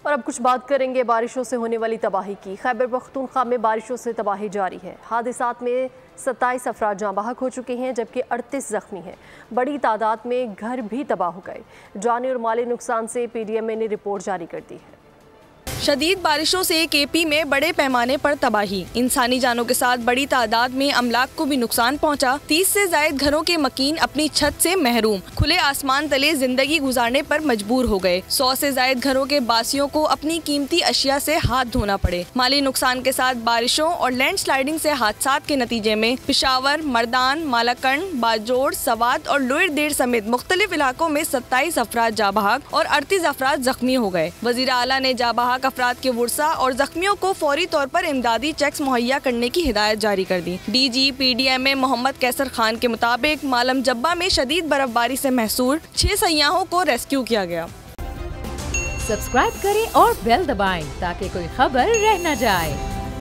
और अब कुछ बात करेंगे बारिशों से होने वाली तबाही की। खैबर पख्तूनख्वा में बारिशों से तबाही जारी है। हादसात में 27 अफराद जाँ बहक हो चुके हैं जबकि 38 जख्मी हैं। बड़ी तादाद में घर भी तबाह हो गए। जानी और माली नुकसान से PDMA ने रिपोर्ट जारी कर दी है। शदीद बारिशों से KP में बड़े पैमाने पर तबाही, इंसानी जानों के साथ बड़ी तादाद में अमलाक को भी नुकसान पहुंचा। 30 से ज्यादा घरों के मकीन अपनी छत से महरूम, खुले आसमान तले जिंदगी गुजारने पर मजबूर हो गए। 100 से ज्यादा घरों के बासियों को अपनी कीमती अशिया से हाथ धोना पड़े। माली नुकसान के साथ बारिशों और लैंडस्लाइडिंग से हादसात के नतीजे में पिशावर, मर्दान, मालाकंड, बाजोड़, सवात और लोअर देर समेत मुख्तलिफ इलाकों में 27 अफराद जाँ बहक और 38 अफराद जख्मी हो गए। वजीर आला ने जाँ बहक अफराद के वर्सा और जख्मियों को फौरी तौर पर इमदादी चेक्स मुहैया करने की हिदायत जारी कर दी। DG PDMA मोहम्मद कैसर खान के मुताबिक मालम जब्बा में शदीद बर्फबारी से महसूर 6 सयाहों को रेस्क्यू किया गया। सब्सक्राइब करें और बेल दबाएं ताकि कोई खबर रह न जाए।